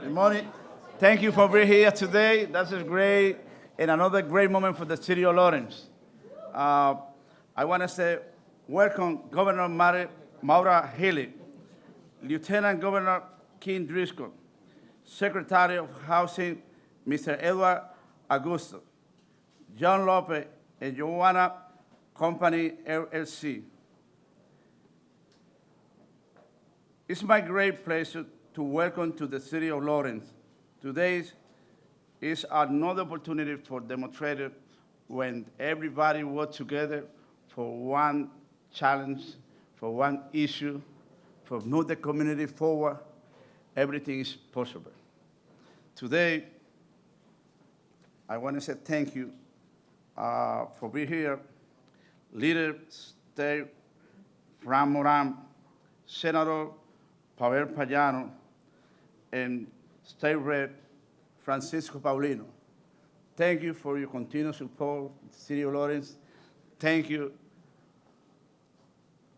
Good morning. Thank you for being here today. That's a great and another great moment for the city of Lawrence. I want to say welcome Governor Maura Healey, Lieutenant Governor Healey-Driscoll, Secretary of Housing Mr. Edward Augustus, John Lopez, and Joanna Company LLC. It's my great pleasure to welcome to the city of Lawrence. Today is another opportunity for demonstrating when everybody works together for one challenge, for one issue, for move the community forward, everything is possible. Today, I want to say thank you for being here. Leader State Fran Moran, Senator Pavel Payano, and State Rep Francisco Paulino. Thank you for your continued support, City of Lawrence. Thank you,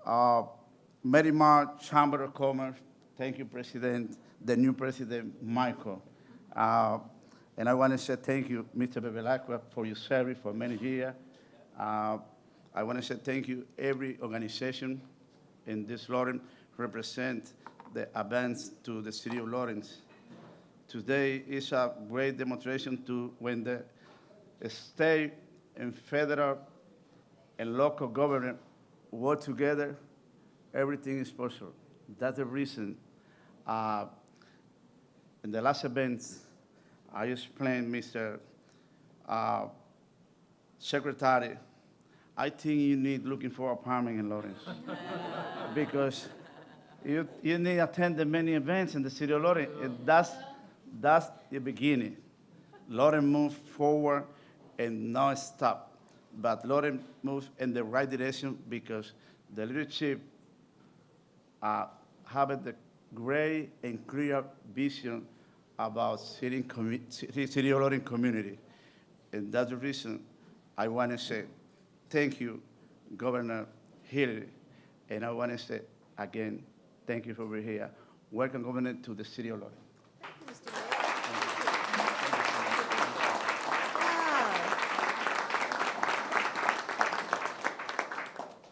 Merimar Chamber of Commerce. Thank you, President, the new President, Michael. And I want to say thank you, Mr. Bevilacqua, for your service for many years. I want to say thank you, every organization in this Lawrence represent the advance to the city of Lawrence. Today is a great demonstration to when the state and federal and local government work together, everything is possible. That's the reason. In the last event, I explained, Mr. Secretary, I think you need looking for apartment in Lawrence because you need to attend the many events in the city of Lawrence. And that's the beginning. Lawrence moves forward and not stop. But Lawrence moves in the right direction because the leadership have the great and clear vision about city of Lawrence community. And that's the reason I want to say thank you, Governor Healey. And I want to say again, thank you for being here. Welcome, Governor, to the city of Lawrence. Thank you, Mr. Mayor.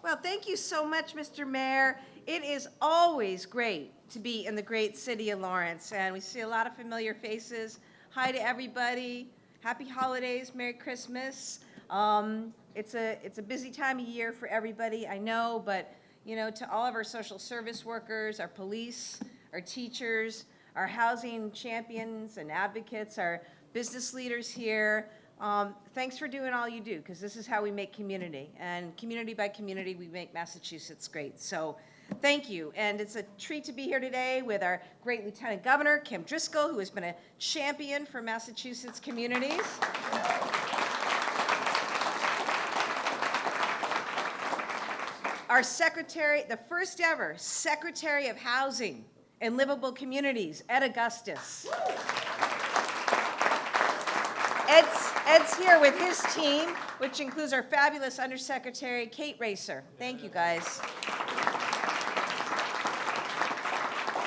Well, thank you so much, Mr. Mayor. It is always great to be in the great city of Lawrence, and we see a lot of familiar faces. Hi to everybody. Happy holidays. Merry Christmas. It's a busy time of year for everybody, I know, but you know, to all of our social service workers, our police, our teachers, our housing champions and advocates, our business leaders here, thanks for doing all you do, because this is how we make community. And community by community, we make Massachusetts great. So thank you. And it's a treat to be here today with our great Lieutenant Governor, Kim Driscoll, who has been a champion for Massachusetts communities. Our secretary, the first ever Secretary of Housing and Livable Communities, Ed Augustus. Ed's here with his team, which includes our fabulous Undersecretary, Kate Racer. Thank you, guys.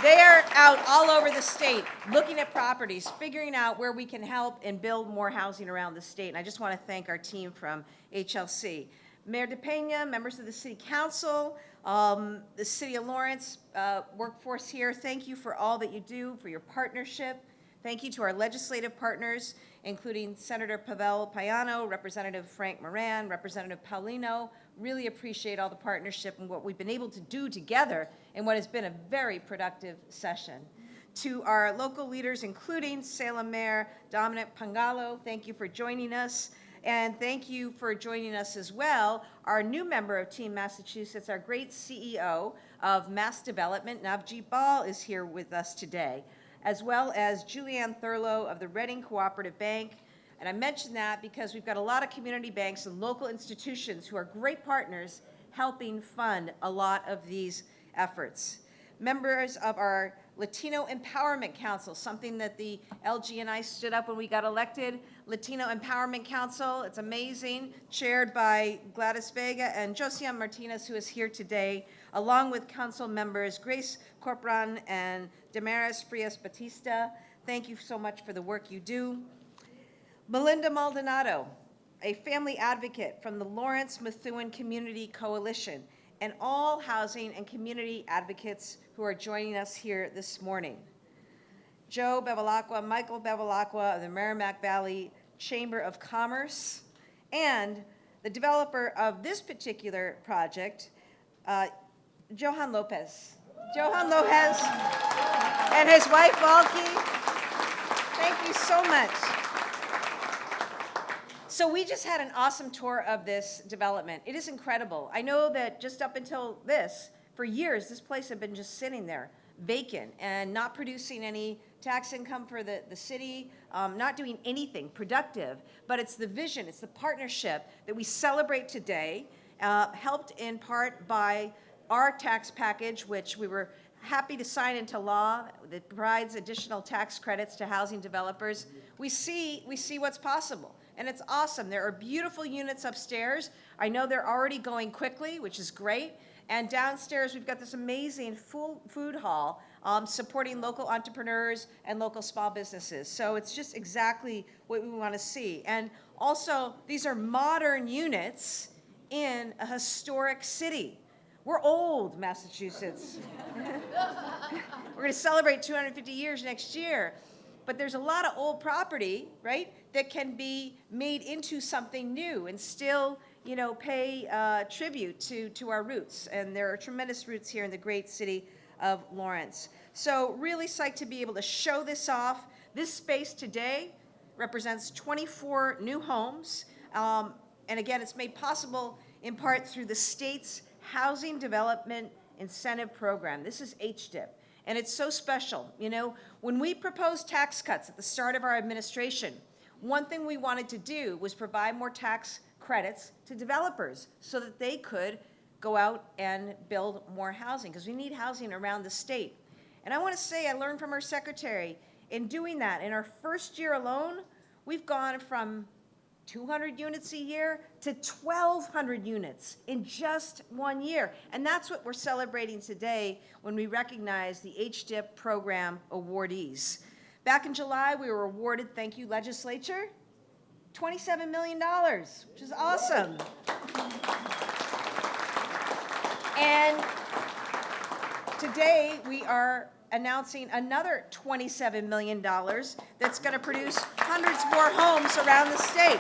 They are out all over the state, looking at properties, figuring out where we can help and build more housing around the state. And I just want to thank our team from HLC. Mayor DePena, members of the City Council, the City of Lawrence workforce here, thank you for all that you do, for your partnership. Thank you to our legislative partners, including Senator Pavel Payano, Representative Frank Moran, Representative Paulino. Really appreciate all the partnership and what we've been able to do together in what has been a very productive session. To our local leaders, including Salem Mayor Dominic Pangalo, thank you for joining us. And thank you for joining us as well. Our new member of Team Massachusetts, our great CEO of Mass Development, Navjeet Ball, is here with us today, as well as Julianne Thurlow of the Reading Cooperative Bank. And I mention that because we've got a lot of community banks and local institutions who are great partners helping fund a lot of these efforts. Members of our Latino Empowerment Council, something that the LG and I stood up when we got elected. Latino Empowerment Council, it's amazing, chaired by Gladys Vega and Josiane Martinez, who is here today. along with council members Grace Corporan and Damaris Frias Batista. Thank you so much for the work you do. Melinda Maldonado, a family advocate from the Lawrence Methuen Community Coalition, and all housing and community advocates who are joining us here this morning. Joe Bevilacqua, Michael Bevilacqua of the Merrimack Valley Chamber of Commerce, and the developer of this particular project, Johan Lopez. Johan Lopez and his wife, Valky. Thank you so much. So we just had an awesome tour of this development. It is incredible. I know that just up until this, for years, this place had been just sitting there, vacant, and not producing any tax income for the city, not doing anything productive. But it's the vision, it's the partnership that we celebrate today, helped in part by our tax package, which we were happy to sign into law that provides additional tax credits to housing developers. We see what's possible, and it's awesome. There are beautiful units upstairs. I know they're already going quickly, which is great. And downstairs, we've got this amazing food hall supporting local entrepreneurs and local small businesses. So it's just exactly what we want to see. And also, these are modern units in a historic city. We're old, Massachusetts. We're going to celebrate 250 years next year. But there's a lot of old property, right, that can be made into something new and still, you know, pay tribute to our roots. And there are tremendous roots here in the great city of Lawrence. So really psyched to be able to show this off. This space today represents 24 new homes. And again, it's made possible in part through the state's Housing Development Incentive Program. This is HDIP. And it's so special. You know, when we proposed tax cuts at the start of our administration, one thing we wanted to do was provide more tax credits to developers so that they could go out and build more housing, because we need housing around the state. And I want to say, I learned from our secretary, in doing that, in our first year alone, we've gone from 200 units a year to 1,200 units in just 1 year. And that's what we're celebrating today when we recognize the HDIP program awardees. Back in July, we were awarded, thank you, legislature, $27 million, which is awesome. And today, we are announcing another $27 million that's going to produce hundreds more homes around the state.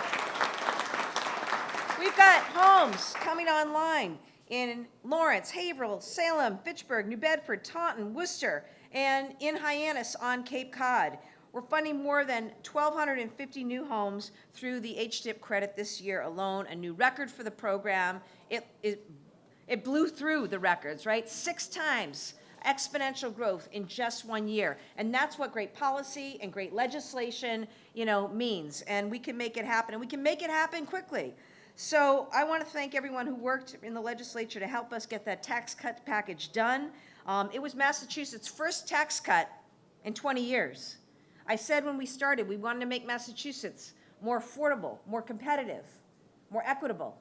We've got homes coming online in Lawrence, Haverhill, Salem, Fitchburg, New Bedford, Taunton, Worcester, and in Hyannis on Cape Cod. We're funding more than 1,250 new homes through the HDIP credit this year alone, a new record for the program. It blew through the records, right? 6 times exponential growth in just 1 year. And that's what great policy and great legislation, you know, means. And we can make it happen, and we can make it happen quickly. So I want to thank everyone who worked in the legislature to help us get that tax cut package done. It was Massachusetts' first tax cut in 20 years. I said when we started, we wanted to make Massachusetts more affordable, more competitive, more equitable.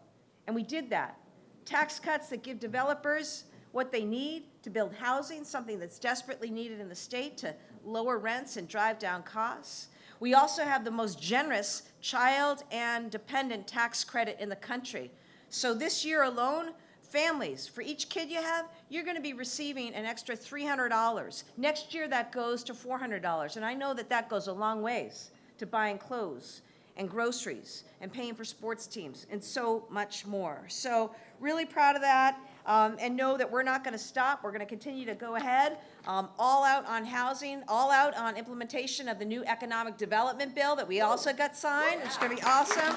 And we did that. Tax cuts that give developers what they need to build housing, something that's desperately needed in the state to lower rents and drive down costs. We also have the most generous child and dependent tax credit in the country. So this year alone, families, for each kid you have, you're going to be receiving an extra $300. Next year, that goes to $400. And I know that that goes a long ways to buying clothes and groceries and paying for sports teams and so much more. So really proud of that. And know that we're not going to stop. We're going to continue to go ahead, all out on housing, all out on implementation of the new economic development bill that we also got signed. It's going to be awesome.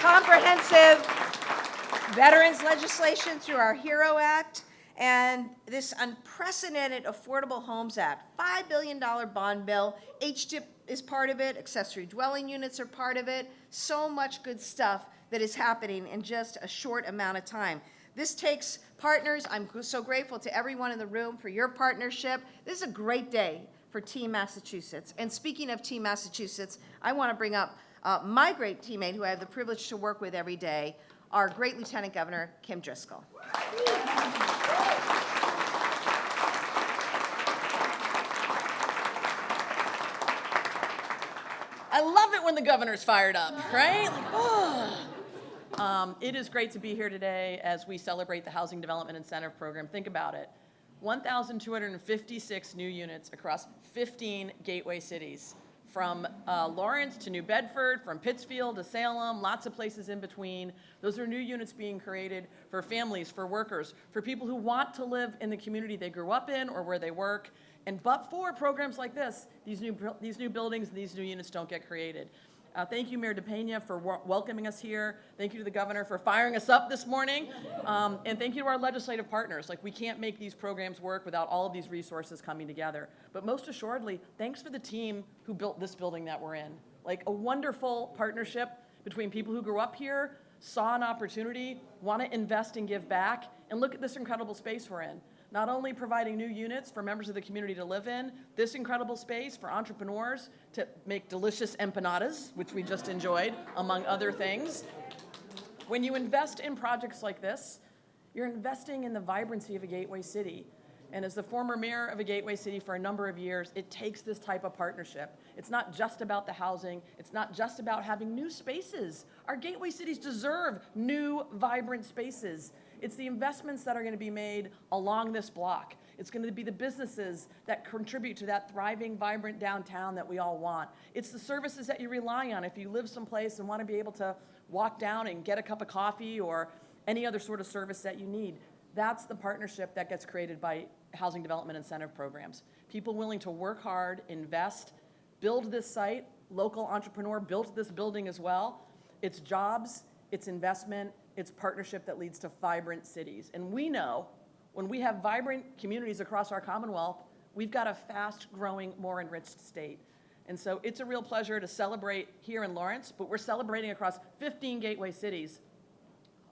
Comprehensive veterans legislation through our HERO Act, and this unprecedented Affordable Homes Act, $5 billion bond bill. HDIP is part of it. Accessory dwelling units are part of it. So much good stuff that is happening in just a short amount of time. This takes partners. I'm so grateful to everyone in the room for your partnership. This is a great day for Team Massachusetts. And speaking of Team Massachusetts, I want to bring up my great teammate who I have the privilege to work with every day, our great Lieutenant Governor, Kim Driscoll. I love it when the governor's fired up, right? Like, oh. It is great to be here today as we celebrate the Housing Development Incentive Program. Think about it. 1,256 new units across 15 gateway cities, from Lawrence to New Bedford, from Pittsfield to Salem, lots of places in between. Those are new units being created for families, for workers, for people who want to live in the community they grew up in or where they work. And but for programs like this, these new buildings and these new units don't get created. Thank you, Mayor DePena, for welcoming us here. Thank you to the governor for firing us up this morning. And thank you to our legislative partners. Like, we can't make these programs work without all of these resources coming together. But most assuredly, thanks for the team who built this building that we're in. Like, a wonderful partnership between people who grew up here, saw an opportunity, want to invest and give back, and look at this incredible space we're in. Not only providing new units for members of the community to live in, this incredible space for entrepreneurs to make delicious empanadas, which we just enjoyed, among other things. When you invest in projects like this, you're investing in the vibrancy of a gateway city. And as the former mayor of a gateway city for a number of years, it takes this type of partnership. It's not just about the housing. It's not just about having new spaces. Our gateway cities deserve new, vibrant spaces. It's the investments that are going to be made along this block. It's going to be the businesses that contribute to that thriving, vibrant downtown that we all want. It's the services that you rely on if you live someplace and want to be able to walk down and get a cup of coffee or any other sort of service that you need. That's the partnership that gets created by housing development incentive programs. People willing to work hard, invest, build this site. Local entrepreneur built this building as well. It's jobs, it's investment, it's partnership that leads to vibrant cities. And we know when we have vibrant communities across our Commonwealth, we've got a fast-growing, more enriched state. And so it's a real pleasure to celebrate here in Lawrence, but we're celebrating across 15 gateway cities,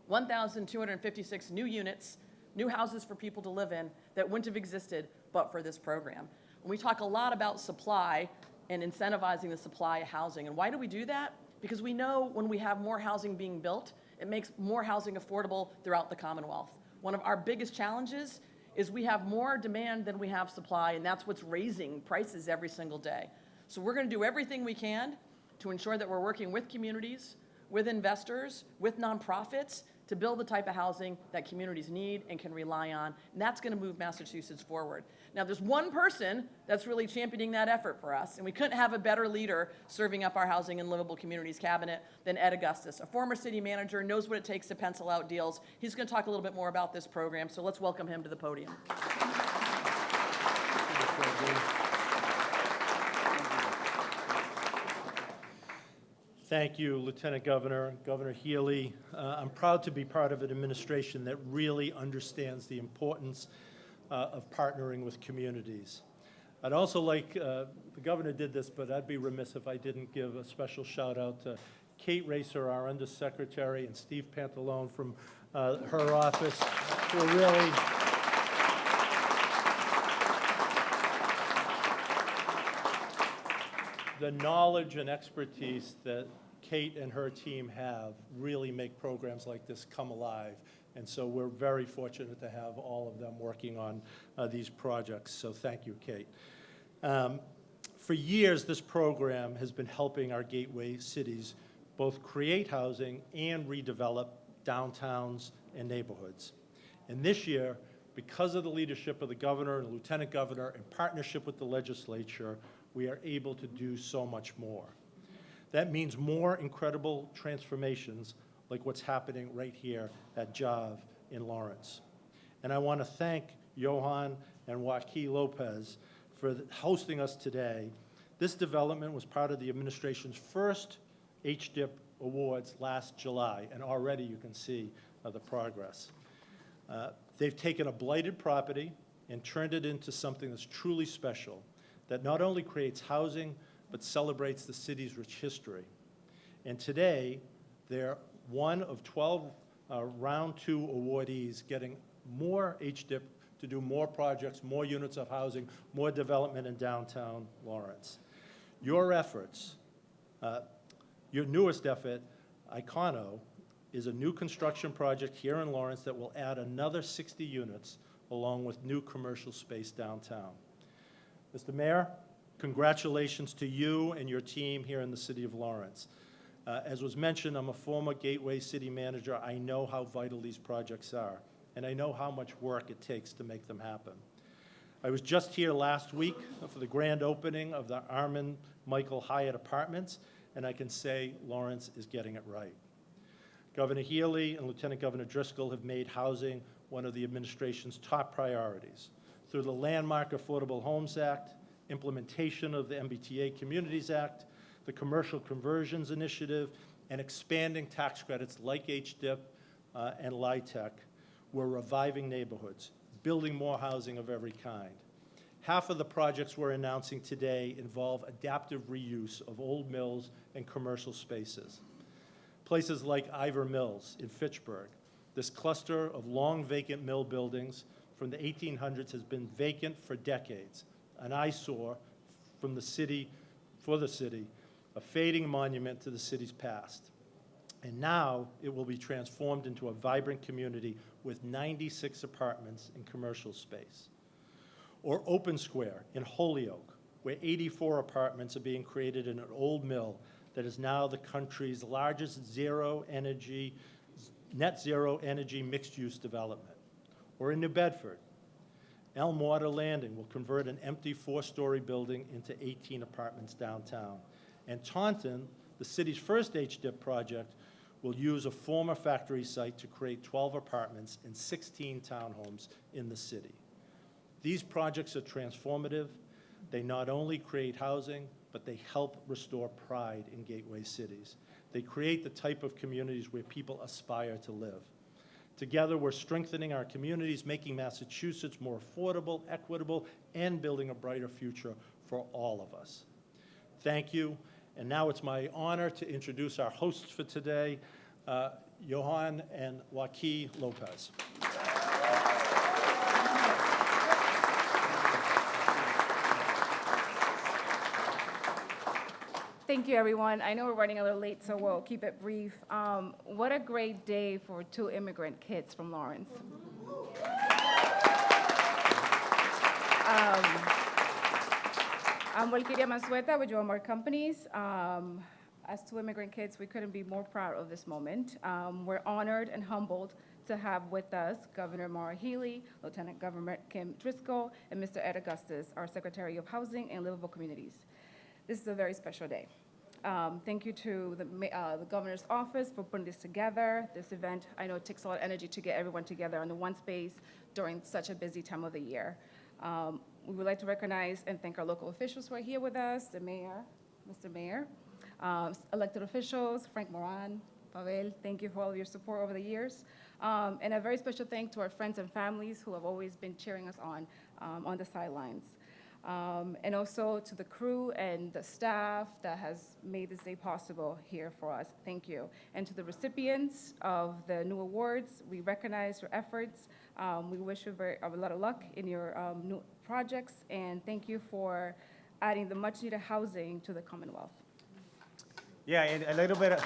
1,256 new units, new houses for people to live in that wouldn't have existed but for this program. And we talk a lot about supply and incentivizing the supply of housing. And why do we do that? Because we know when we have more housing being built, it makes more housing affordable throughout the Commonwealth. One of our biggest challenges is we have more demand than we have supply, and that's what's raising prices every single day. So we're going to do everything we can to ensure that we're working with communities, with investors, with nonprofits to build the type of housing that communities need and can rely on, and that's going to move Massachusetts forward. Now, there's one person that's really championing that effort for us, and we couldn't have a better leader serving up our Housing and Livable Communities cabinet than Ed Augustus, a former city manager, knows what it takes to pencil out deals. He's going to talk a little bit more about this program, so let's welcome him to the podium. Thank you, Lieutenant Governor, Governor Healey. I'm proud to be part of an administration that really understands the importance of partnering with communities. I'd also like, the governor did this, but I'd be remiss if I didn't give a special shout out to Kate Racer, our undersecretary, and Steve Pantalone from her office, who are really the knowledge and expertise that Kate and her team have really make programs like this come alive. And so we're very fortunate to have all of them working on these projects. So thank you, Kate. For years, this program has been helping our gateway cities both create housing and redevelop downtowns and neighborhoods. And this year, because of the leadership of the governor and the lieutenant governor in partnership with the legislature, we are able to do so much more. That means more incredible transformations like what's happening right here at JAV in Lawrence. And I want to thank Johan and Joaquin Lopez for hosting us today. This development was part of the administration's first HDIP awards last July, and already you can see the progress. They've taken a blighted property and turned it into something that's truly special, that not only creates housing, but celebrates the city's rich history. And today, they're one of 12 round 2 awardees getting more HDIP to do more projects, more units of housing, more development in downtown Lawrence. Your efforts, your newest effort, Icono, is a new construction project here in Lawrence that will add another 60 units along with new commercial space downtown. Mr. Mayor, congratulations to you and your team here in the city of Lawrence. As was mentioned, I'm a former Gateway City manager. I know how vital these projects are, and I know how much work it takes to make them happen. I was just here last week for the grand opening of the Armand Michael Hyatt Apartments, and I can say Lawrence is getting it right. Governor Healey and Lieutenant Governor Driscoll have made housing one of the administration's top priorities. Through the landmark Affordable Homes Act, implementation of the MBTA Communities Act, the Commercial Conversions Initiative, and expanding tax credits like HDIP and LIHTC, we're reviving neighborhoods, building more housing of every kind. Half of the projects we're announcing today involve adaptive reuse of old mills and commercial spaces. Places like Ivor Mills in Fitchburg. This cluster of long vacant mill buildings from the 1800s has been vacant for decades, an eyesore from the city, for the city, a fading monument to the city's past. And now it will be transformed into a vibrant community with 96 apartments and commercial space. Or Open Square in Holyoke, where 84 apartments are being created in an old mill that is now the country's largest net zero energy mixed-use development. Or in New Bedford, Elmwater Landing will convert an empty 4-story building into 18 apartments downtown. And Taunton, the city's first HDIP project, will use a former factory site to create 12 apartments and 16 townhomes in the city. These projects are transformative. They not only create housing, but they help restore pride in gateway cities. They create the type of communities where people aspire to live. Together, we're strengthening our communities, making Massachusetts more affordable, equitable, and building a brighter future for all of us. Thank you. And now it's my honor to introduce our hosts for today, Johan and Joaquin Lopez. Thank you, everyone. I know we're running a little late, so we'll keep it brief. What a great day for 2 immigrant kids from Lawrence. I'm Walkiria Mansueta with Joe Moore Companies. As 2 immigrant kids, we couldn't be more proud of this moment. We're honored and humbled to have with us Governor Maura Healey, Lieutenant Governor Kim Driscoll, and Mr. Ed Augustus, our Secretary of Housing and Livable Communities. This is a very special day. Thank you to the governor's office for putting this together. This event, I know it takes a lot of energy to get everyone together in the one space during such a busy time of the year. We would like to recognize and thank our local officials who are here with us, the mayor, Mr. Mayor, elected officials, Frank Moran, Pavel, thank you for all of your support over the years. And a very special thank to our friends and families who have always been cheering us on the sidelines. And also to the crew and the staff that has made this day possible here for us. Thank you. And to the recipients of the new awards, we recognize your efforts. We wish you a lot of luck in your new projects, and thank you for adding the much-needed housing to the Commonwealth. Yeah, and a little bit of...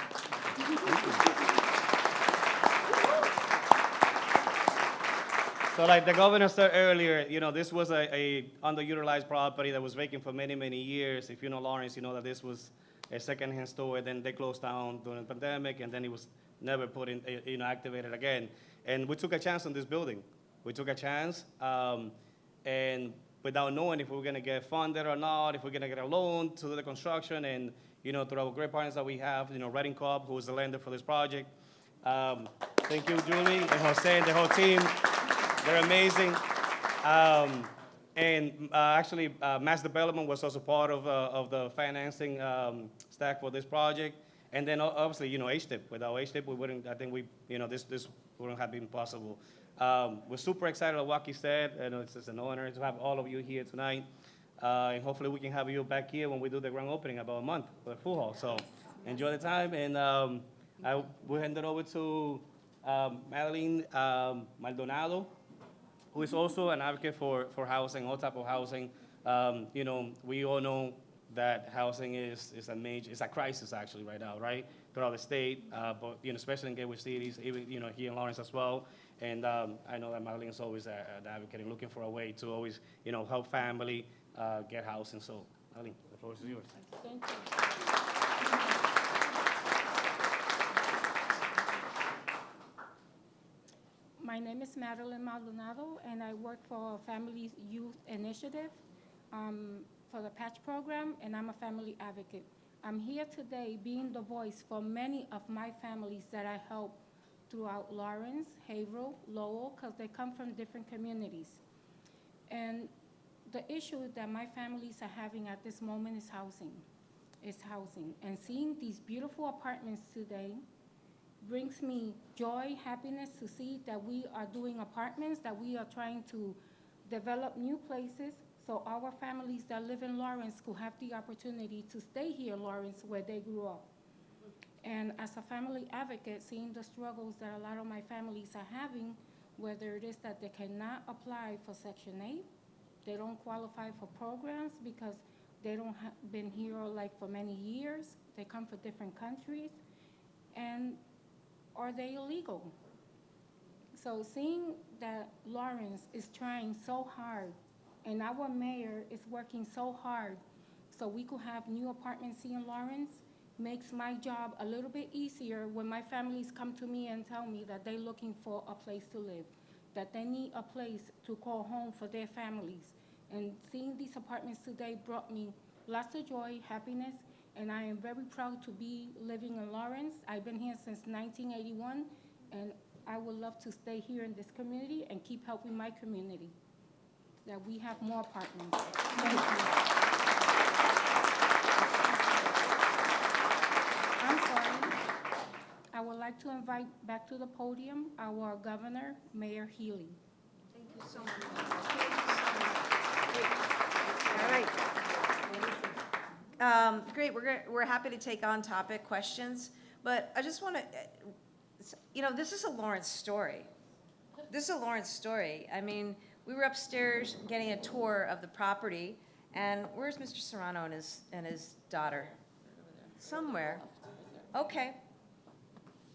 So like the governor said earlier, you know, this was a underutilized property that was vacant for many, many years. If you know Lawrence, you know that this was a secondhand store. Then they closed down during the pandemic, and then it was never put in, activated again. And we took a chance on this building. We took a chance, and without knowing if we were going to get funded or not, if we're going to get a loan to do the construction, and you know, through our great partners that we have, you know, Redding Cobb, who is the lender for this project. Thank you, Julie, and Jose, and the whole team. They're amazing. Actually, Mass Development was also part of the financing stack for this project. And then obviously, you know, HDIP. Without HDIP, we wouldn't, I think we, you know, this wouldn't have been possible. We're super excited, like Joaquin said, and it's an honor to have all of you here tonight. And hopefully we can have you back here when we do the grand opening about a month for the full hall. So enjoy the time, and I will hand it over to Madeline Maldonado, who is also an advocate for housing, all type of housing. We all know that housing is a crisis actually right now, right? throughout the state, but, especially in gateway cities, even, here in Lawrence as well. And I know that Marlene is always an advocate and looking for a way to always, help family get housing. So, Marlene, the floor is yours. Thank you. My name is Madeline Maldonado, and I work for Family Youth Initiative for the Patch Program, and I'm a family advocate. I'm here today being the voice for many of my families that I help throughout Lawrence, Haverhill, Lowell, because they come from different communities. And the issue that my families are having at this moment is housing. It's housing. And seeing these beautiful apartments today brings me joy, happiness to see that we are doing apartments, that we are trying to develop new places so our families that live in Lawrence could have the opportunity to stay here in Lawrence where they grew up. And as a family advocate, seeing the struggles that a lot of my families are having, whether it is that they cannot apply for Section 8, they don't qualify for programs because they don't been here like for many years, they come from different countries, and are they illegal? So seeing that Lawrence is trying so hard and our mayor is working so hard so we could have new apartments here in Lawrence makes my job a little bit easier when my families come to me and tell me that they're looking for a place to live, that they need a place to call home for their families. And seeing these apartments today brought me lots of joy, happiness, and I am very proud to be living in Lawrence. I've been here since 1981, and I would love to stay here in this community and keep helping my community, that we have more apartments. Thank you. I'm sorry. I would like to invite back to the podium our governor, Mayor Healey. Thank you so much. All right. Great, we're happy to take on topic questions, but I just want to, this is a Lawrence story. This is a Lawrence story. I mean, we were upstairs getting a tour of the property, and where's Mr. Serrano and his daughter? Somewhere. Okay.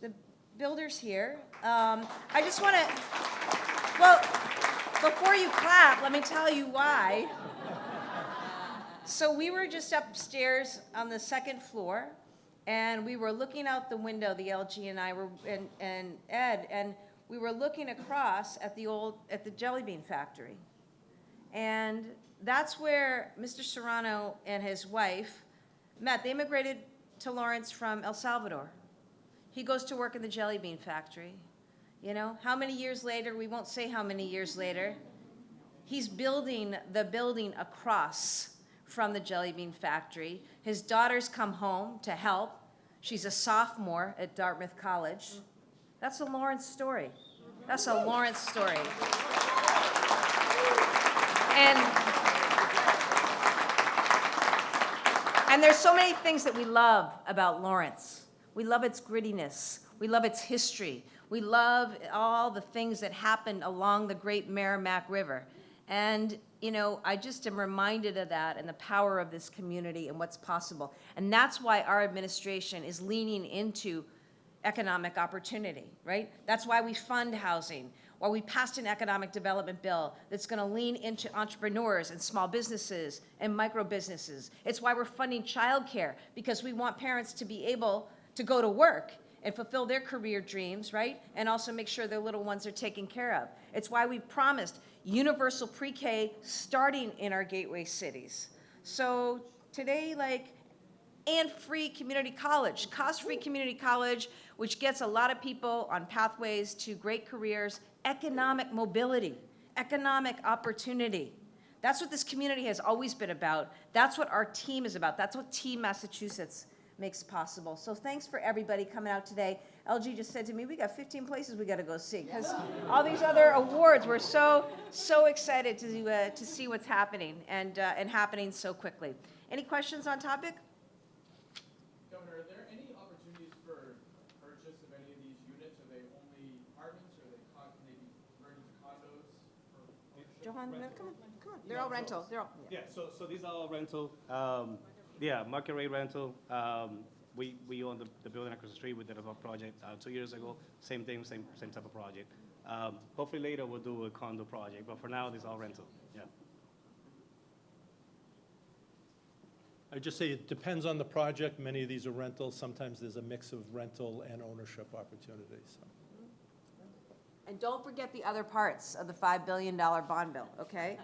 The builder's here. I just want to, well, before you clap, let me tell you why. So we were just upstairs on the second floor, and we were looking out the window, the LG and I were, and Ed, and we were looking across at the Jelly Bean factory. And that's where Mr. Serrano and his wife met. They immigrated to Lawrence from El Salvador. He goes to work in the Jelly Bean factory. How many years later? We won't say how many years later. He's building the building across from the Jelly Bean factory. His daughters come home to help. She's a sophomore at Dartmouth College. That's a Lawrence story. That's a Lawrence story. And there's so many things that we love about Lawrence. We love its grittiness. We love its history. We love all the things that happened along the great Merrimack River. And, I just am reminded of that and the power of this community and what's possible. And that's why our administration is leaning into economic opportunity, right? That's why we fund housing, why we passed an economic development bill that's going to lean into entrepreneurs and small businesses and micro businesses. It's why we're funding childcare, because we want parents to be able to go to work and fulfill their career dreams, right? And also make sure their little ones are taken care of. It's why we've promised universal pre-K starting in our gateway cities. So today, and free community college, cost-free community college, which gets a lot of people on pathways to great careers, economic mobility, economic opportunity. That's what this community has always been about. That's what our team is about. That's what Team Massachusetts makes possible. So thanks for everybody coming out today. LG just said to me, we got 15 places we got to go see, because all these other awards, we're so excited to see what's happening and happening so quickly. Any questions on topic? Governor, are there any opportunities for purchase of any of these units? Are they only apartments, or can they be converted to condos? Johan, come on. They're all rental. They're all. Yeah, so these are all rental. Market rate rental. we own the building across the street. We did a project 2 years ago. Same thing, same type of project. Hopefully later we'll do a condo project, but for now, this is all rental, yeah. I just say it depends on the project. Many of these are rentals. Sometimes there's a mix of rental and ownership opportunities, so. And don't forget the other parts of the $5 billion bond bill, okay?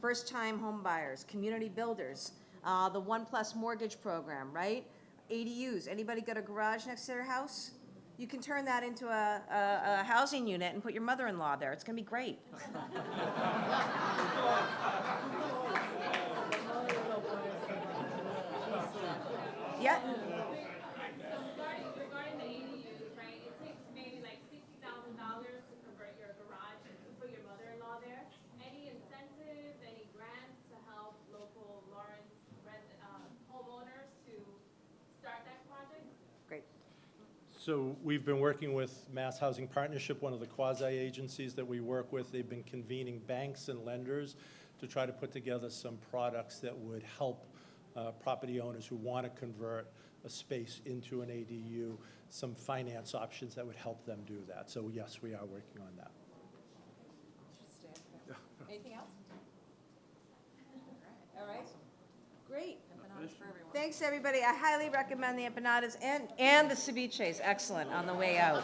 First-time home buyers, community builders, the 1+ mortgage program, right? ADUs, anybody got a garage next to their house? You can turn that into a housing unit and put your mother-in-law there. It's gonna be great. Yeah. Regarding the ADUs, right, it takes maybe like $60,000 to convert your garage and to put your mother-in-law there. Any incentive, any grants to help local Lawrence homeowners to start that project? Great. So we've been working with Mass Housing Partnership, one of the quasi-agencies that we work with. They've been convening banks and lenders to try to put together some products that would help property owners who want to convert a space into an ADU, some finance options that would help them do that. So yes, we are working on that. Anything else? All right. Great. Thanks, everybody. I highly recommend the empanadas and the ceviches. Excellent on the way out.